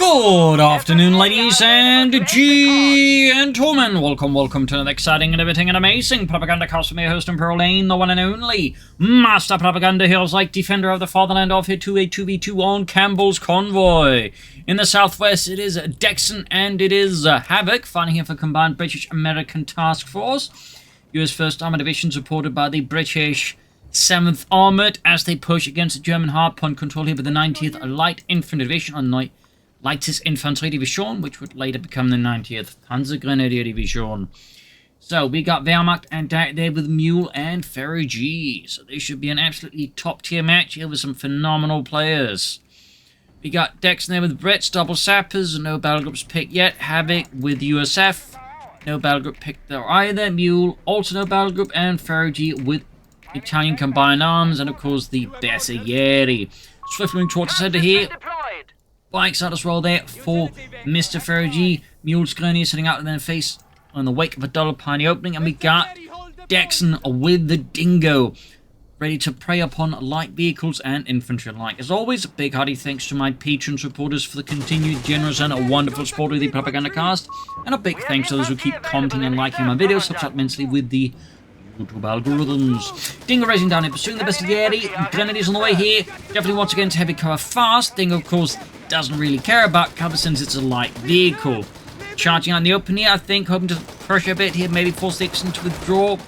Good afternoon, ladies and gentlemen. Welcome to another exciting and everything and amazing Propagandacast with me, host and Lane, the one and only Master Propaganda Heroes like Defender of the Fatherland off here to a 2v2 on Campbells Convoy. In the southwest, it is DexN and it is Havoc, fighting here for Combined British-American Task Force. US 1st Armoured Division supported by the British 7th Armoured as they push against the German hardpoint control here with the 90th Light Infantry Division on Lightest Infantry Division, which would later become the 90th Panzergrenadier Division. So we got Wehrmacht and DAK there with Mule and FeriG. So this should be an absolutely top tier match here with some phenomenal players. We got DexN there with Brits, double sappers, no battle groups picked yet. Havoc with USF, no battle group picked there either. Mule, also no battle group, and FeriG with Italian combined arms, and of course the Bersaglieri. Swiftly moving towards the center here. Bikes out as well there for Mr. FeriG. Mule's Gurney sitting out in their face on the wake of a double piny opening. And we got DexN with the Dingo, ready to prey upon light vehicles and infantry alike. As always, a big hearty thanks to my patron supporters for the continued generous and wonderful support of the Propagandacast. And a big thanks to those who keep commenting and liking my videos. Helps out immensely with the YouTube algorithms. Dingo racing down here, pursuing the Bersaglieri. Grenadiers on the way here. Definitely once again to heavy cover fast. Dingo, of course, doesn't really care about cover since it's a light vehicle. Charging out in the open here, I think, hoping to pressure a bit here, maybe force DexN to withdraw.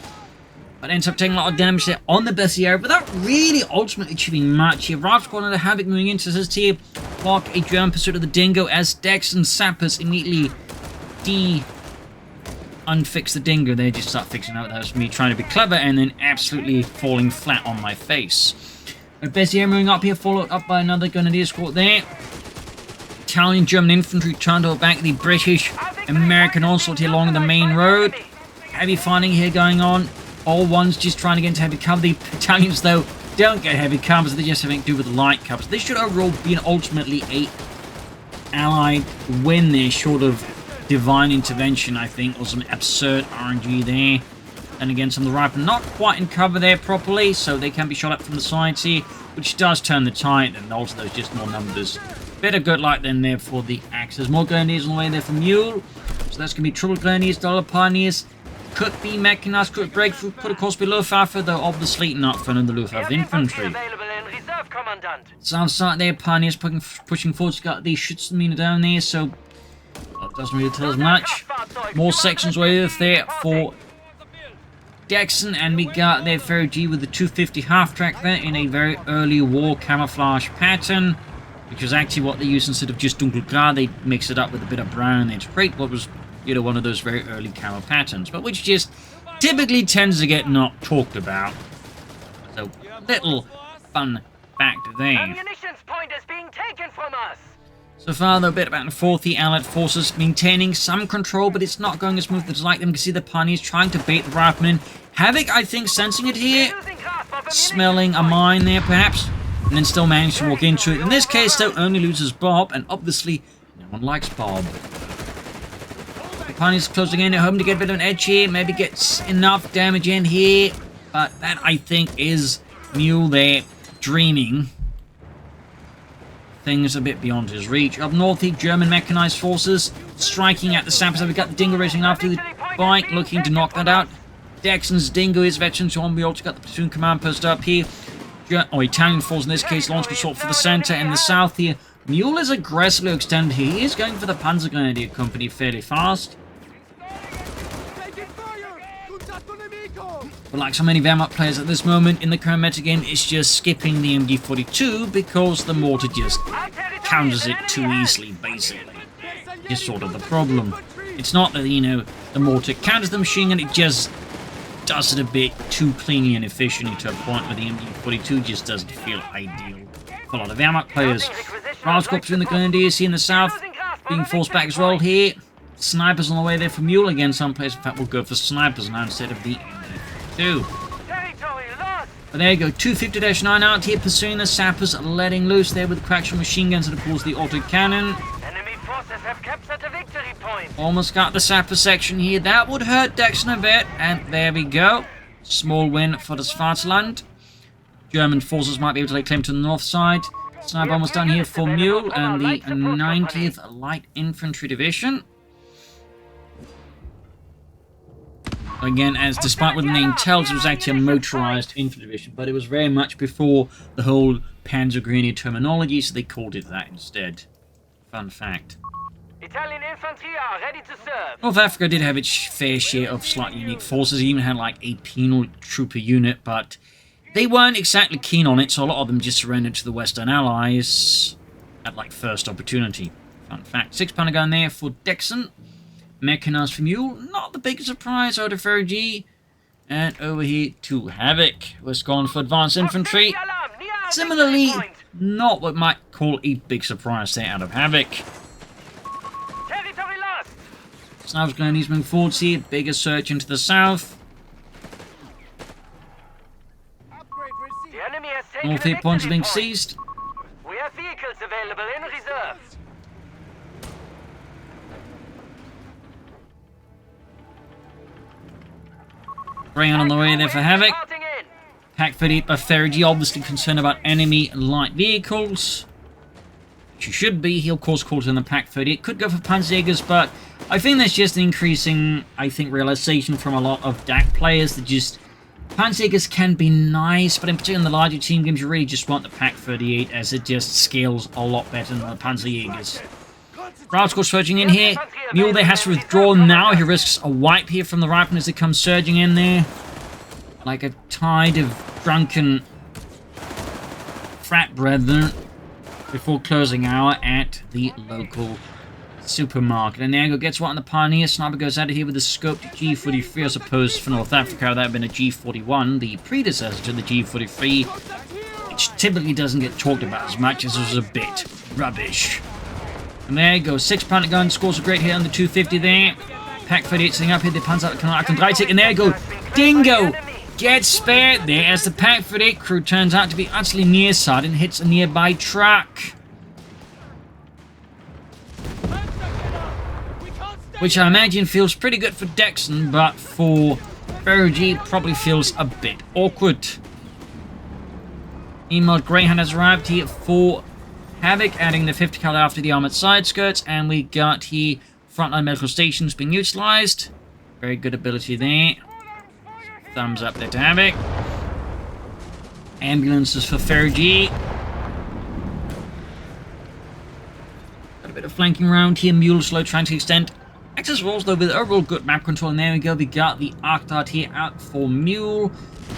But ends up taking a lot of damage there on the Bersaglieri without really ultimately achieving much here. Rifle squad and the Havoc moving into this tier. Block a German pursuit of the Dingo as DexN sappers immediately unfix the Dingo. They just start fixing out. That was me trying to be clever and then absolutely falling flat on my face. Bersaglieri moving up here, followed up by another Grenadier squad there. Italian German infantry trying to back the British American onslaught here along the main road. Heavy fighting here going on. All ones just trying to get into heavy cover. The Italians, though, don't get heavy cover, so they just have to do with the light covers. This should overall be ultimately a allied win there, short of divine intervention, I think, or some absurd RNG there. And again, some of the rifle not quite in cover there properly, so they can be shot up from the sides here, which does turn the tide, and also there's just more numbers. Bit of good luck then there for the Axes. More Grenadiers on the way there from Mule. So that's going to be triple Grenadiers, double Pioneers. Could be Mechanized, could breakthrough, could of course be Luftwaffe, though obviously not for the Luftwaffe infantry. South side there, Pioneers pushing forward. Got the Schützenmine down there, so that doesn't really tell us much. More sections way there for DexN, and we got their FeriG with the 250 half-track there in a very early war camouflage pattern, which is actually what they use instead of just dunkelgrau. They mix it up with a bit of brown there to create what was, you know, one of those very early camo patterns, but which just typically tends to get not talked about. So, little fun fact there. Ammunitions point is being taken from us. So far, though, a bit about the fourth, the Allied forces maintaining some control, but it's not going as smooth as like them. You can see the Pioneers trying to bait the riflemen. Havoc, I think, sensing it here, smelling a mine there, perhaps, and then still managed to walk into it. In this case, though, only loses Bob, and obviously, no one likes Bob. The Pioneers closing in, hoping to get a bit of an edge here, maybe gets enough damage in here, but that, I think, is Mule there, dreaming. Things a bit beyond his reach. Up north, the German Mechanized forces striking at the sappers. We've got the Dingo racing after the bike, looking to knock that out. DexN's Dingo is veterans on. We also got the platoon command post up here. Italian forces in this case, launch assault for the center and the south here. Mule is aggressively extended here. He is going for the Panzergrenadier Company fairly fast. But like so many Wehrmacht players at this moment in the current metagame, it's just skipping the MG42 because the mortar just counters it too easily, basically. Just sort of the problem. It's not that, you know, the mortar counters the machine gun, it just does it a bit too cleanly and efficiently to a point where the MG42 just doesn't feel ideal for a lot of Wehrmacht players. Rifle squad between the Grenadiers here in the south, being forced back as well here. Snipers on the way there for Mule. Again, some players, in fact, will go for snipers now instead of the MG42. But there you go, 250-9 out here, pursuing the sappers, letting loose there with the crackshot machine guns and of course the autocannon. Enemy forces have captured a victory point. Almost got the sapper section here. That would hurt DexN a bit, and there we go. Small win for the Schwarzland. German forces might be able to lay claim to the north side. Sniper almost done here for Mule and the 90th Light Infantry Division. Again, as despite what the name tells, it was actually a motorized infantry division, but it was very much before the whole Panzergrenadier terminology, so they called it that instead. Fun fact. Italian infantry are ready to serve. North Africa did have its fair share of slightly unique forces. It even had like a penal trooper unit, but they weren't exactly keen on it, so a lot of them just surrendered to the Western Allies at like first opportunity. Fun fact. 6-pounder gun there for DexN. Mechanized for Mule, not the biggest surprise out of FeriG. And over here to Havoc, was gone for advanced infantry. Similarly, not what might call a big surprise there out of Havoc. Territory lost. Snipers Grenadiers moving forwards here, bigger search into the south. The enemy has taken North a 8 points are being victory point. seized. We have vehicles available in reserve. Greyhound on the way there for Havoc. Starting in. Pack 38 by FeriG, obviously concerned about enemy light vehicles. Which you should be. He, of course, calls in the Pack 38. Could go for Panzerjägers, but I think there's just an increasing, realization from a lot of DAK players that just Panzerjägers can be nice, but in particular in the larger team games, you really just want the Pack 38 as it just scales a lot better than the Panzerjägers. Rascal surging in here. Mule there has to withdraw now. He risks a wipe here from the riflemen as they come surging in there. Like a tide of drunken frat brethren before closing hour at the local supermarket. And Niago gets one on the Pioneer. Sniper goes out of here with a scoped G43, I suppose, for North Africa. That would have been a G41, the predecessor to the G43, which typically doesn't get talked about as much as it was a bit rubbish. And there you go, 6-pounder gun, scores a great hit on the 250 there. Pack 38 sitting up here, the Panzer can right take, and there you go, Dingo gets spared there as the Pack 38 crew turns out to be utterly nearsighted and hits a nearby truck. Which I imagine feels pretty good for DexN, but for FeriG probably feels a bit awkward. Emailed Greyhound has arrived here for Havoc, adding the 50 cal after the armored side skirts, and we got here frontline medical stations being utilized. Very good ability there. Thumbs up there to Havoc. Ambulances for FeriG. Got a bit of flanking around here. Mule slow trying to extend access walls though with overall good map control. And there we go. We got the arc dart here out for Mule.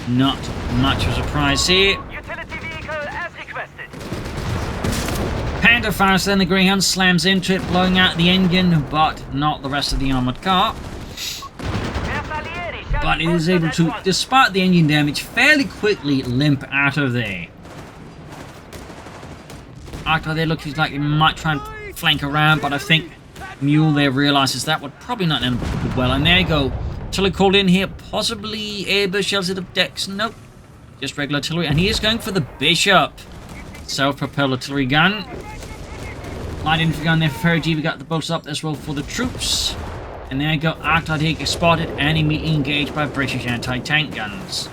Not much of a surprise here. Utility vehicle as requested. Panda fires, then the Greyhound slams into it, blowing out the engine, but not the rest of the armored car. But it is able to, despite the engine damage, fairly quickly limp out of there. After they look like they might try and flank around, but I think Mule there realizes that would probably not end up well. And there you go. Artillery called in here, possibly airburst shells of DexN. Nope, just regular artillery, and he is going for the Bishop. Self-propelled artillery gun. Light infantry gun there for FeriG. We got the bolts up as well for the troops. And there you go, Arctide here gets spotted and immediately engaged by British anti-tank guns.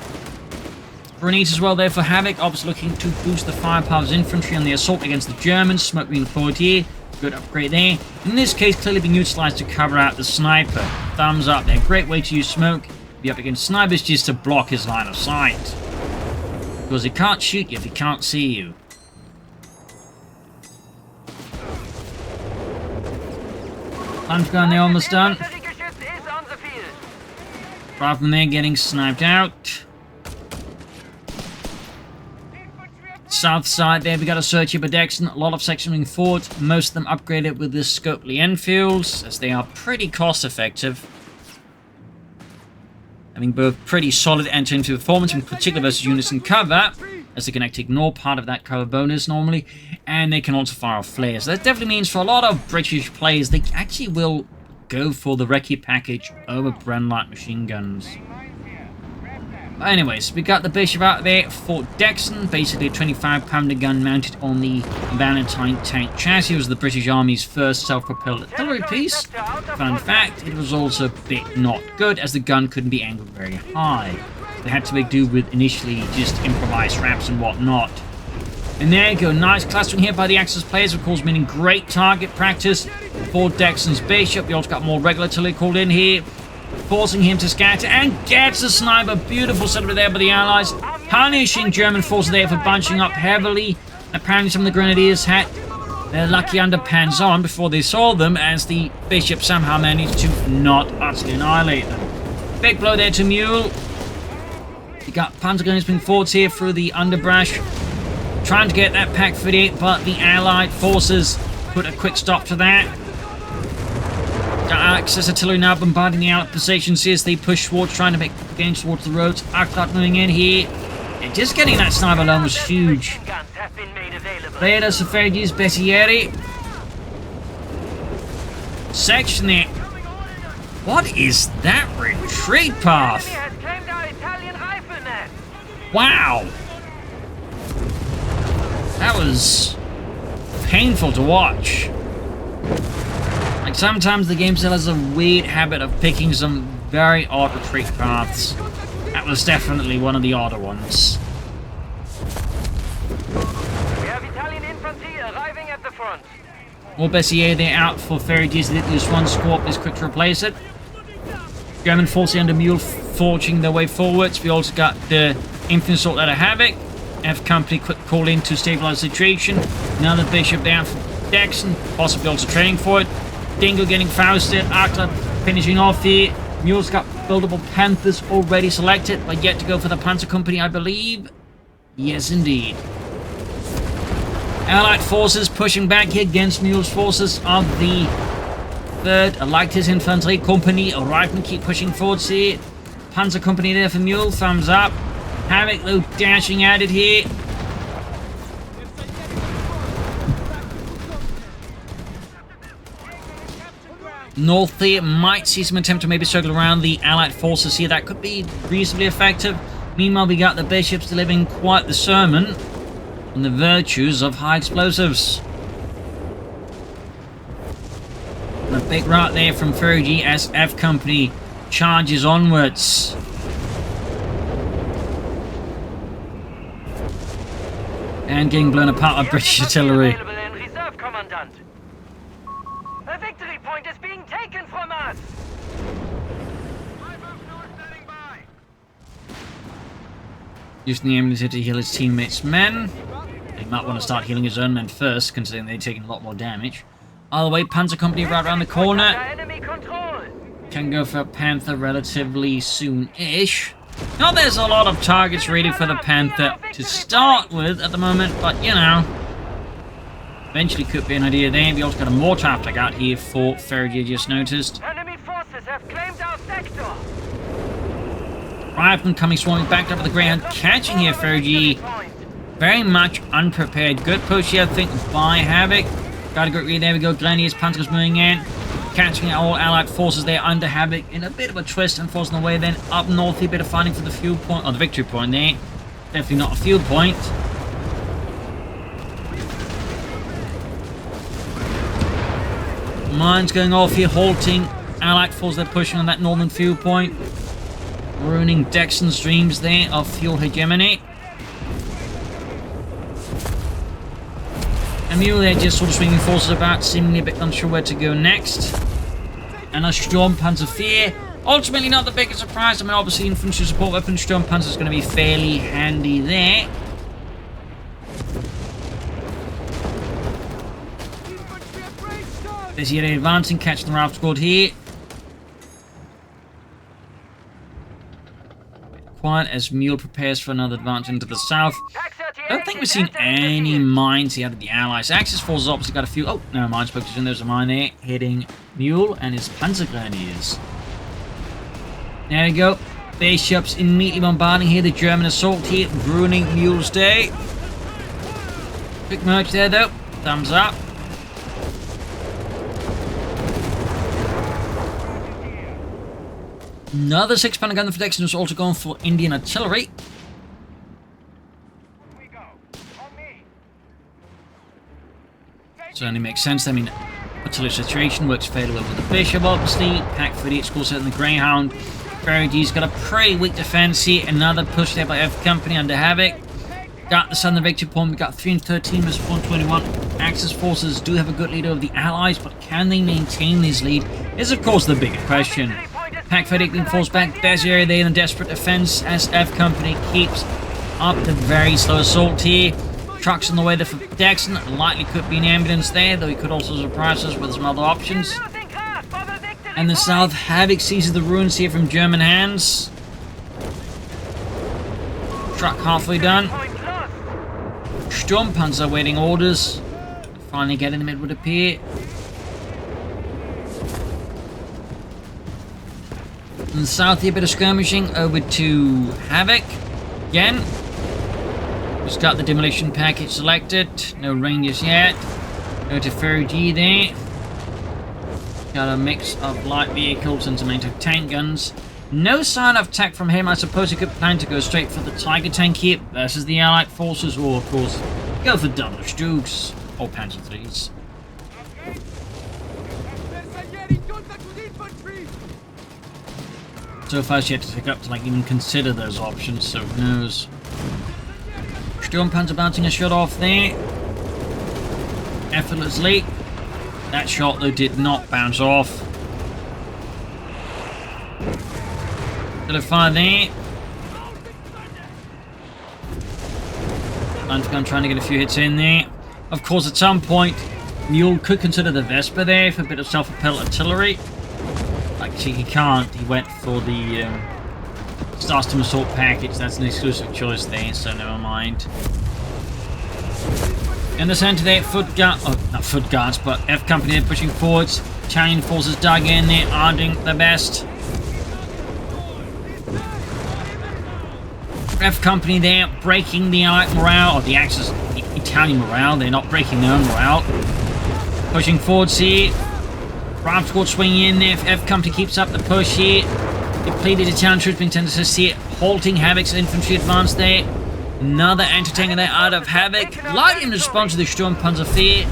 Grenades as well there for Havoc, obviously looking to boost the firepower of infantry on the assault against the Germans. Smoke being deployed here. Good upgrade there. In this case, clearly being utilized to cover out the sniper. Thumbs up there. Great way to use smoke. Be up against snipers just to block his line of sight. Because he can't shoot you if he can't see you. Punch gun there almost done. Rather than there getting sniped out. South side there, we got a search here by DexN. A lot of sections moving forward. Most of them upgraded with the Scopely Enfields, as they are pretty cost effective. Having both pretty solid enter-into performance, in particular versus units in cover, as they can actually ignore part of that cover bonus normally, and they can also fire off flares. That definitely means for a lot of British players, they actually will go for the Recce package over brand light machine guns. But anyways, we got the Bishop out there for DexN, basically a 25-pounder gun mounted on the Valentine tank chassis. It was the British Army's first self-propelled artillery piece. Fun fact, it was also a bit not good, as the gun couldn't be angled very high. They had to make do with initially just improvised ramps and whatnot. And there you go, nice clustering here by the Axis players, of course, meaning great target practice for DexN's Bishop. We also got more regular artillery called in here, forcing him to scatter, and gets a sniper. Beautiful setup there by the Allies, punishing German forces there for bunching up heavily. Apparently some of the Grenadiers had their lucky underpants on before they saw them, as the Bishop somehow managed to not utterly annihilate them. Big blow there to Mule. You got Panzer Grenadiers being forwards here through the underbrush, trying to get that Pack 38, but the Allied forces put a quick stop to that. Got Axis artillery now bombarding the Allied positions here as they push towards, trying to make gains towards the roads. Arcot moving in here. And just getting that sniper alone was huge. Later, FeriG's Bessieri. Section it. What is that retreat path? Wow. That was painful to watch. Like, sometimes the game still has a weird habit of picking some very odd retreat paths. That was definitely one of the odder ones. We have Italian infantry arriving at the front. More Bessier there out for FeriG's. This one squad is quick to replace it. German forces under Mule forging their way forwards. We also got the infantry assault out of Havoc. F Company quick call in to stabilize the situation. Now the Bishop down for DexN, possibly also training for it. Dingo getting Fausted. Arkler finishing off here. Mule's got buildable Panthers already selected, but yet to go for the Panzer Company, I believe. Yes, indeed. Allied forces pushing back here against Mule's forces of the 3rd Elected Infantry Company. Reitman keep pushing forwards here. Panzer Company there for Mule, thumbs up. Havoc, though, dashing at it here. North here might see some attempt to maybe circle around the Allied forces here. That could be reasonably effective. Meanwhile, we got the Bishops delivering quite the sermon on the virtues of high explosives. And a big rout there from FeriG as F Company charges onwards. And getting blown apart by British artillery. A victory point is being taken from us. Using the ambulance here to heal his teammates' men. He might want to start healing his own men first, considering they're taking a lot more damage. Either way, Panzer Company right around the corner. Can go for a Panther relatively soon-ish. Not there's a lot of targets ready for the Panther to start with at the moment, but you know, eventually could be an idea there. We also got a mortar attack out here for FeriG, just noticed. Enemy forces have claimed our sector. Reitman coming swarming back up with the Greyhound, catching here FeriG. Very much unprepared. Good push here, I think, by Havoc. Got a good read. There we go. Grenadiers, Panthers moving in. Catching all Allied forces there under Havoc in a bit of a twist and forcing away. Then up north here, bit of fighting for the fuel point, or the victory point there. Definitely not a fuel point. Mines going off here, halting Allied forces. They're pushing on that northern fuel point, ruining DexN's dreams there of fuel hegemony. And Mule there just sort of swinging forces about, seemingly a bit unsure where to go next. And a Sturm Panzer IV. Ultimately not the biggest surprise. I mean, obviously infantry support weapon, Sturm Panzer is going to be fairly handy there. There's yet advancing, catching the Ralph squad here. Quiet as Mule prepares for another advance into the south. I don't think we've seen any mines here out of the Allies. Axis forces obviously got a few. Oh, no, mine spoke to. There's a mine there hitting Mule and his Panzer Grenadiers. There we go. Bishops immediately bombarding here. The German assault here, ruining Mule's day. Quick merge there though. Thumbs up. Another 6-pounder gun for DexN was also going for Indian artillery. Certainly makes sense. I mean, artillery situation works fairly well with the Bishop, obviously. Pack 38 scores out in the Greyhound. FeriG's got a pretty weak defense here. Another push there by F Company under Havoc. Got the southern victory point. We got 313 versus 121. Axis forces do have a good lead over the Allies, but can they maintain this lead is of course the bigger question. Pack FeriG being forced back. There's the area there in the desperate defense as F Company keeps up the very slow assault here. Trucks on the way there for DexN. Likely could be an ambulance there, though he could also surprise us with some other options. And the south, Havoc seizes the ruins here from German hands. Truck halfway done. Sturmpanzer awaiting orders. Finally getting them, it would appear. In the south here, a bit of skirmishing over to Havoc. Again. Just got the demolition package selected. No ranges yet. Go to FeriG there. Got a mix of light vehicles and some anti-tank guns. No sign of attack from him. I suppose he could plan to go straight for the Tiger tank here versus the Allied forces, or of course go for double Stooks or Panzer IIIs. So far she had to pick up to like even consider those options, so who knows. Sturmpanzer bouncing a shot off there. Effortlessly. That shot though did not bounce off. Got a fire there. Gun trying to get a few hits in there. Of course, at some point, Mule could consider the Vesper there for a bit of self-propelled artillery. Actually, he can't. He went for the Starstem Assault package. That's an exclusive choice there, so never mind. In the center there, not foot guards, but F Company are pushing forwards. Italian forces dug in there, are doing the best. F Company there, breaking the Allied morale, or the Axis, the Italian morale. They're not breaking their own morale. Pushing forwards here. Bravo squad swinging in there. F Company keeps up the push here. Depleted Italian troops being tended to see it. Halting Havoc's infantry advance there. Another anti-tanker there out of Havoc. Lightly in response to the Sturmpanzer fear.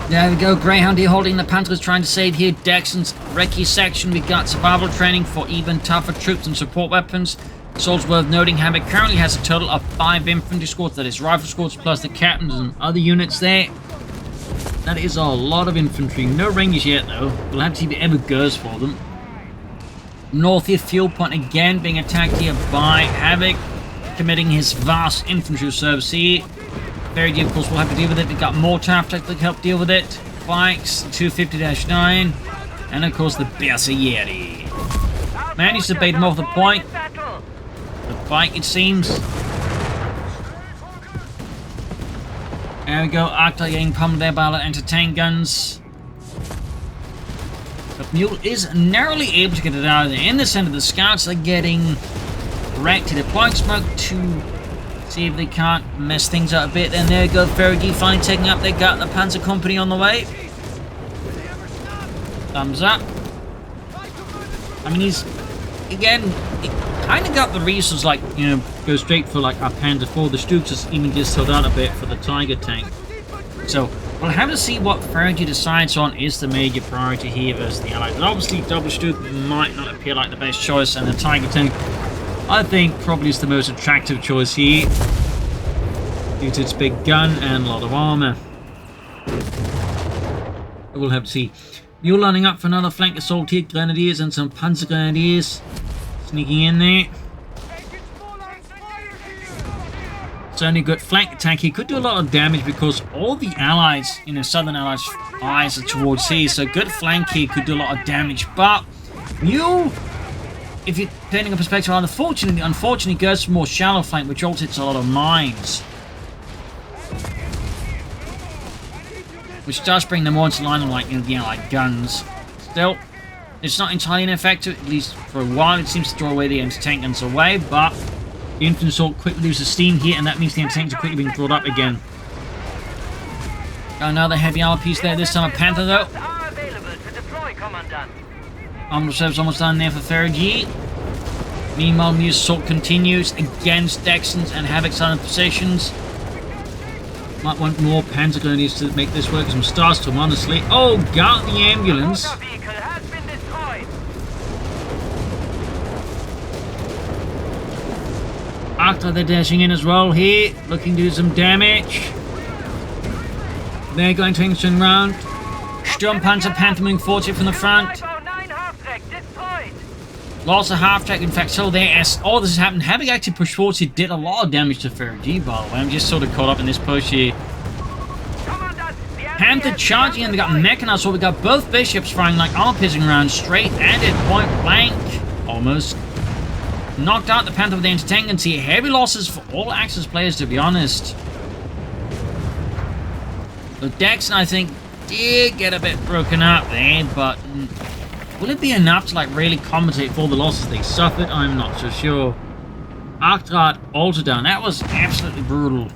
There we go, Greyhound here holding the Panthers, trying to save here DexN's recce section. We got survival training for even tougher troops and support weapons. It's also worth noting Havoc currently has a total of 5 infantry squads, that is rifle squads plus the captains and other units there. That is a lot of infantry. No ranges yet though. We'll have to see if it ever goes for them. North here, fuel point again being attacked here by Havoc, committing his vast infantry service here. FeriG, of course, will have to deal with it. We've got more Taft to help deal with it. Bikes, 250-9, and of course the Bersaglieri. Managed to bait him off the point. The bike, it seems. There we go, Arctic getting pummeled there by anti-tank guns. But Mule is narrowly able to get it out of there. In the center, the scouts are getting wrecked. Deploying smoke to see if they can't mess things up a bit. And there we go, FeriG finally taking up. They got the Panzer Company on the way. Thumbs up. I mean, he's, again, he kind of got the resources, like, you know, go straight for, like, a Panzer IV. The Stooks just even just held out a bit for the Tiger tank. So, we'll have to see what FeriG decides on is the major priority here versus the Allies. And obviously, Double Stook might not appear like the best choice, and the Tiger tank, I think, probably is the most attractive choice here, due to its big gun and a lot of armor. We'll have to see. Mule lining up for another flank assault here. Grenadiers and some Panzer Grenadiers sneaking in there. Certainly a good flank attack. He could do a lot of damage because all the allies, you know, southern allies' eyes are towards here. So good flank here could do a lot of damage. But Mule, if you're painting a perspective, unfortunately goes for more shallow flank, which also hits a lot of mines. Which does bring them more into line of, like, you know, the allied guns. Still, it's not entirely ineffective, at least for a while. It seems to draw away the anti-tank guns away, but the infantry assault quickly loses steam here, and that means the anti-tanks are quickly being brought up again. Got another heavy armor piece there, this time a Panther though. Armor reserve's almost done there for FeriG. Meanwhile, the assault continues against DexN's and Havoc's southern positions. Might want more Panzer Grenadiers to make this work. Some Starstorm, honestly. Oh, got the ambulance. After they're dashing in as well here, looking to do some damage. They're going to turn round. Sturmpanzer Panther 40 from the front. Lots of half-track, in fact, so there, as all this has happened, Havoc actually pushed forward, he did a lot of damage to FeriG, by the way. I'm just sort of caught up in this push here. Panther charging, and they got Mechanized, so we got both bishops firing like armor-piercing rounds straight at it, point blank. Almost. Knocked out the Panther with the anti-tank, and see heavy losses for all Axis players, to be honest. The DexN, I think, did get a bit broken up there, but will it be enough to like really compensate for all the losses they suffered? I'm not so sure. Arctrat also down. That was absolutely brutal.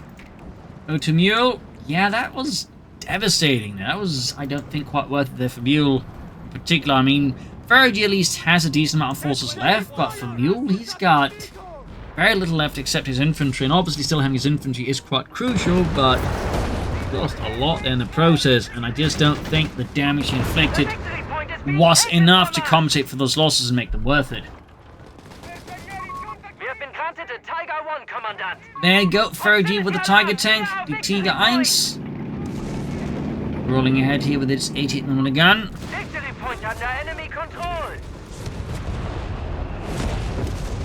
Go to Mule. Yeah, that was devastating. That was, I don't think, quite worth it there for Mule in particular. I mean, FeriG at least has a decent amount of forces left, but for Mule, he's got very little left except his infantry, and obviously still having his infantry is quite crucial, but lost a lot there in the process, and I just don't think the damage he inflicted was enough to compensate for those losses and make them worth it. There you go, FeriG with the Tiger tank, the Tiger 1. Rolling ahead here with its 88mm gun.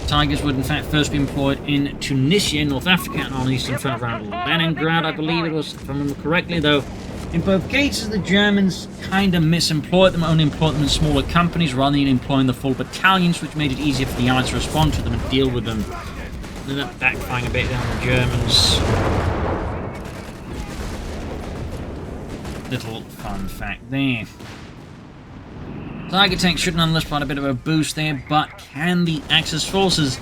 Tigers would in fact first be employed in Tunisia, North Africa, and on the eastern front around Leningrad, I believe it was, if I remember correctly, though. In both cases, the Germans kind of misemployed them, only employed them in smaller companies rather than employing the full battalions, which made it easier for the Allies to respond to them and deal with them. Ended up backfiring a bit down the Germans. Little fun fact there. Tiger tank should nonetheless provide a bit of a boost there, but can the Axis forces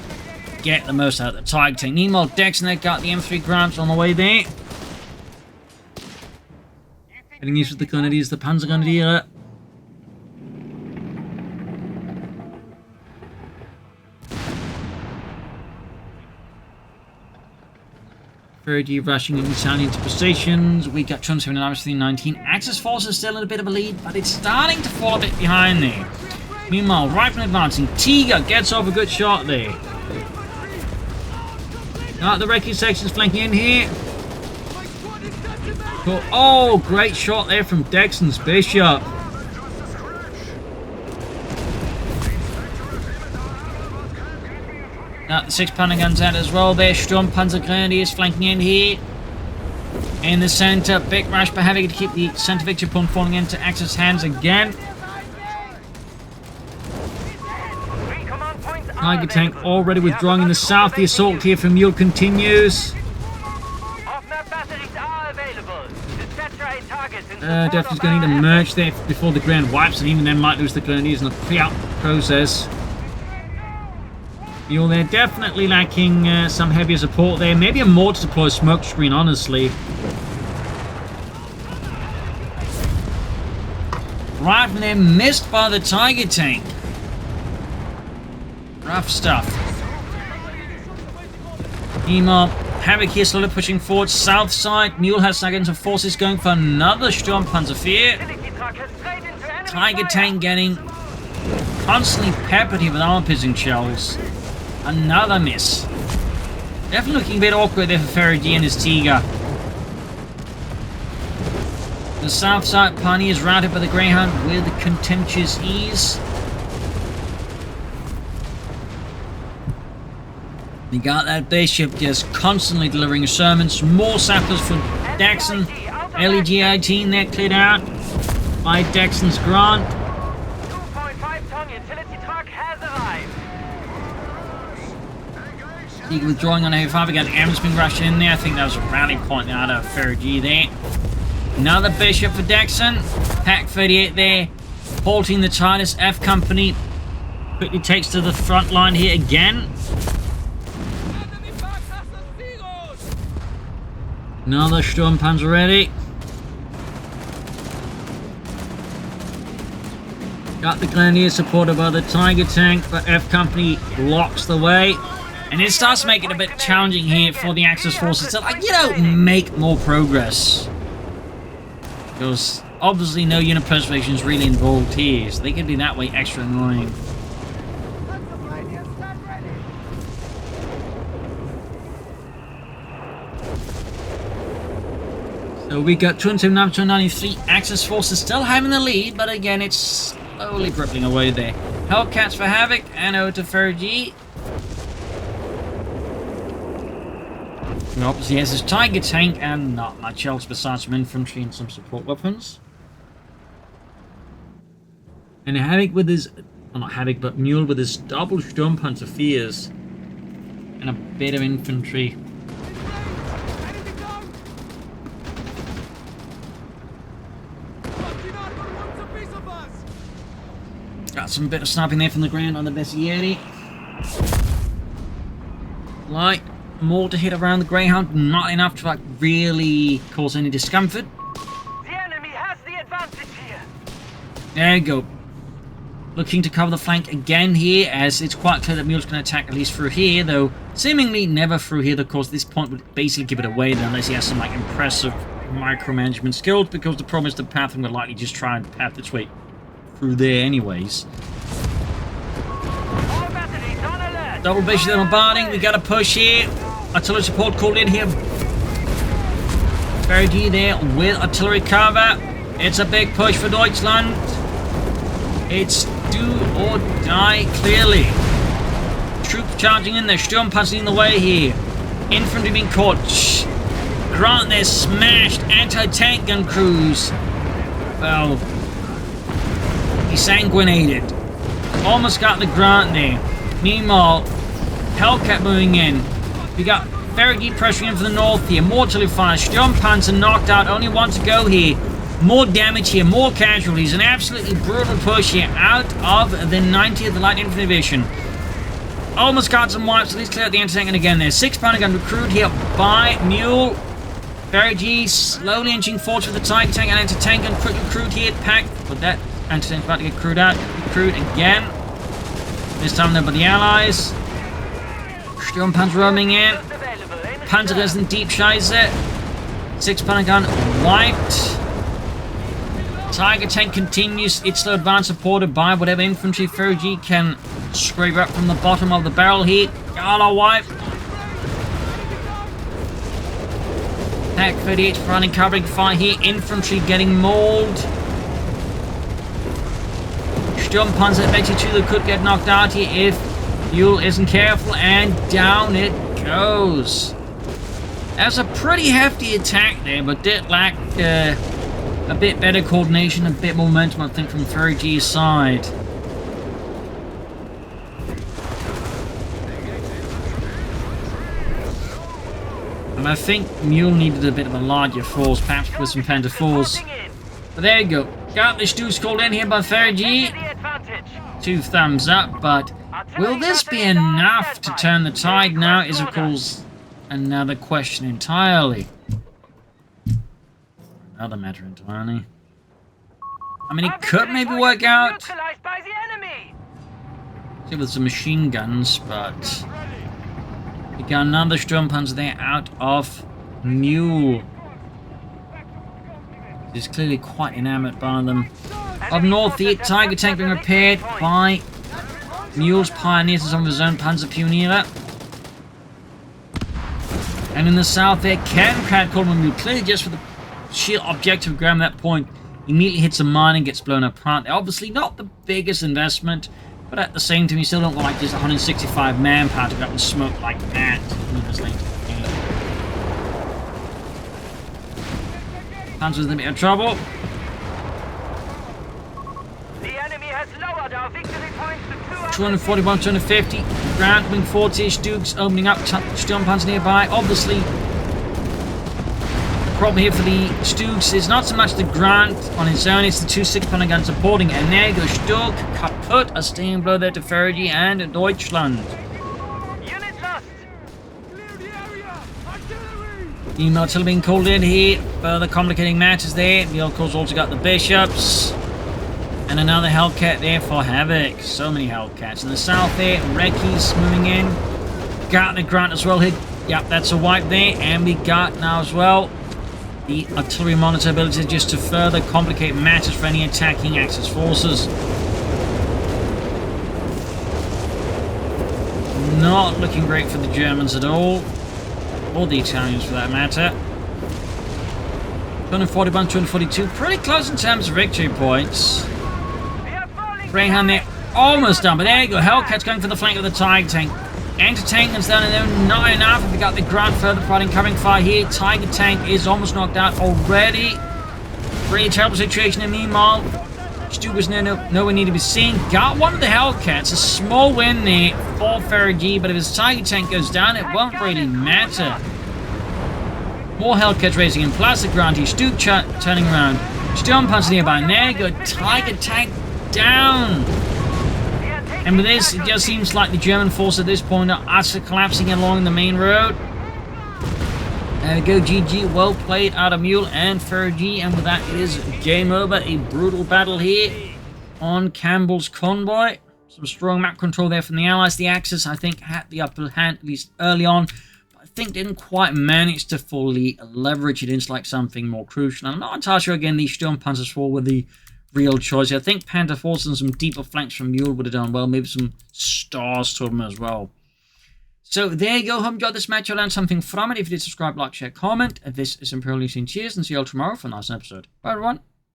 get the most out of the Tiger tank? Meanwhile, DexN got the M3 Grants on the way there. Getting used with the Grenadiers, the Panzer Grenadier. FeriG rushing in Italian into positions. We got 27 and 19. Axis forces still in a bit of a lead, but it's starting to fall a bit behind there. Meanwhile, Rifle advancing. Tiger gets off a good shot there. Got the recce sections flanking in here. Cool. Oh, great shot there from DexN's Bishop. Got the 6-pounder guns out as well there. Sturmpanzer Grenadiers flanking in here. In the center, big rush by Havoc to keep the center victory point falling into Axis hands again. Tiger tank already withdrawing in the south. The assault here from Mule continues. Definitely going to need a merge there before the ground wipes, and even then might lose the Grenadiers in the pre-out process. Mule there, definitely lacking some heavier support there. Maybe a more to deploy smoke screen, honestly. Right from there, missed by the Tiger tank. Rough stuff. Meanwhile, Havoc here slowly pushing forward south side. Mule has against some forces going for another Sturmpanzer fear. Tiger tank getting constantly peppered here with armor-piercing shells. Another miss. Definitely looking a bit awkward there for FeriG and his Tiger. The south side Pani is routed by the Greyhound with contemptuous ease. You got that Bishop just constantly delivering sermons. More sappers from DexN. LEG-18 there cleared out by DexN's Grant. 2.5-ton utility truck has arrived. Tiger withdrawing on a heavy fire. We got M's been rushed in there. I think that was a rally point out of FeriG there. Another Bishop for DexN. Pack 38 there. Halting the Titus F company. Quickly takes to the front line here again. Another Sturmpanzer ready. Got the Grenadier supported by the Tiger tank, but F company blocks the way. And it starts to make it a bit challenging here for the Axis forces to, like, you know, make more progress. Because obviously no unit preservation is really involved here, so they can be that way extra annoying. So we got 293 Axis forces still having the lead, but again, it's slowly dribbling away there. Hellcats for Havoc and over to FeriG. And obviously has his Tiger tank and not much else besides some infantry and some support weapons. And Havoc with his, well, not Havoc, but Mule with his double Sturmpanzer fears and a bit of infantry. Got some bit of sniping there from the ground on the Bessieri. Light, more to hit around the Greyhound, not enough to like really cause any discomfort. The enemy has the advantage here. There you go. Looking to cover the flank again here, as it's quite clear that Mule's going to attack at least through here, though seemingly never through here. Of course, this point would basically give it away, unless he has some like impressive micromanagement skills, because the problem is the Pathing would likely just try and path its way through there anyways. Double base bombarding, we got a push here. Artillery support called in here. FeriG there with artillery cover. It's a big push for Deutschland. It's do or die clearly. Troops charging in there, Sturmpanzer in the way here. Infantry being caught. Grant there smashed anti-tank gun crews. Well, sanguinated. Almost got the Grant there. Meanwhile, Hellcat moving in. We got FeriG pressuring in from the north here. More artillery fire. Sturmpanzer knocked out. Only one to go here. More damage here. More casualties. An absolutely brutal push here out of the 90th Light Infantry Division. Almost got some wipes. At least clear out the anti-tank. And again, there's 6-pounder gun recruit here by Mule. FeriG slowly inching forward with the Tiger tank and anti-tank gun quick recruit here. Packed. But that anti-tank's about to get crewed out. Recruit again. This time they're by the Allies. Sturmpanzer roaming in. Panzergrenzen deep Scheiße. 6-pounder gun wiped. Tiger tank continues its slow advance, supported by whatever infantry FeriG can scrape up from the bottom of the barrel here. Gala wipe. Pack 38 running covering fire here. Infantry getting mauled. Sturmpanzer 82 that could get knocked out here if Mule isn't careful, and down it goes. That's a pretty hefty attack there, but did lack a bit better coordination, a bit more momentum, I think, from FeriG's side. And I think Mule needed a bit of a larger force, perhaps with some Panther 4s. But there you go. Got the Stews called in here by FeriG. 2 thumbs up, but will this be enough to turn the tide now is, of course, another question entirely. Another matter entirely. I mean, it could maybe work out. See, with some machine guns, but we got another Sturmpanzer there out of Mule. He's clearly quite enamored by them. Up north, the Tiger tank being repaired by Mule's Pioneers and some of his own Panzer Pioniere. And in the south there, Cat called him Mule, clearly just for the sheer objective of grabbing that point. Immediately hits a mine and gets blown apart. They're obviously not the biggest investment, but at the same time, you still don't want like just 165 manpower to go up and smoke like that. Panzer's in a bit of trouble. The enemy has lowered our victory points to 241, 250. Ground wing 40-ish Dukes opening up. Sturmpanzer nearby. Obviously, the problem here for the Stoogs is not so much the Grant on its own, it's the 2 6-pounder guns supporting it. And there goes Stug, kaput, a stinging blow there to FeriG and Deutschland. Unit lost. Clear the area. Artillery. Email artillery being called in here. Further complicating matters there. The of course also got the Bishops. And another Hellcat there for Havoc. So many Hellcats. In the south there, Recce's moving in. Got the Grant as well here. Yep, that's a wipe there. And we got now as well the artillery monitor ability just to further complicate matters for any attacking Axis forces. Not looking great for the Germans at all. Or the Italians for that matter. 241, 242. Pretty close in terms of victory points. Greyhound there, almost done, but there you go. Hellcat's going for the flank of the Tiger tank. Anti-tank is down, and then not enough. We got the ground further providing covering fire here. Tiger tank is almost knocked out already. Really terrible situation, and meanwhile, Stu was nowhere near to be seen. Got one of the Hellcats. A small win there for FeriG, but if his Tiger tank goes down, it won't really matter. More Hellcats racing in plastic ground here. Stu turning around. Storm punch nearby. And there you go. Tiger tank down. And with this, it just seems like the German force at this point are utterly collapsing along the main road. There we go, GG, well played out of Mule and FeriG, and with that it is game over. A brutal battle here on Campbell's Convoy. Some strong map control there from the Allies. The Axis, I think, had the upper hand, at least early on, but I think didn't quite manage to fully leverage it into like something more crucial. And I'm not entirely sure, again, these Sturmpanzers were the real choice. I think Panther Force and some deeper flanks from Mule would have done well. Maybe some stars to them as well. So there you go. Hope you enjoyed this match. You learned something from it. If you did, subscribe, like, share, comment. This is Imperial Legion. Cheers, and see you all tomorrow for a nice episode. Bye, everyone.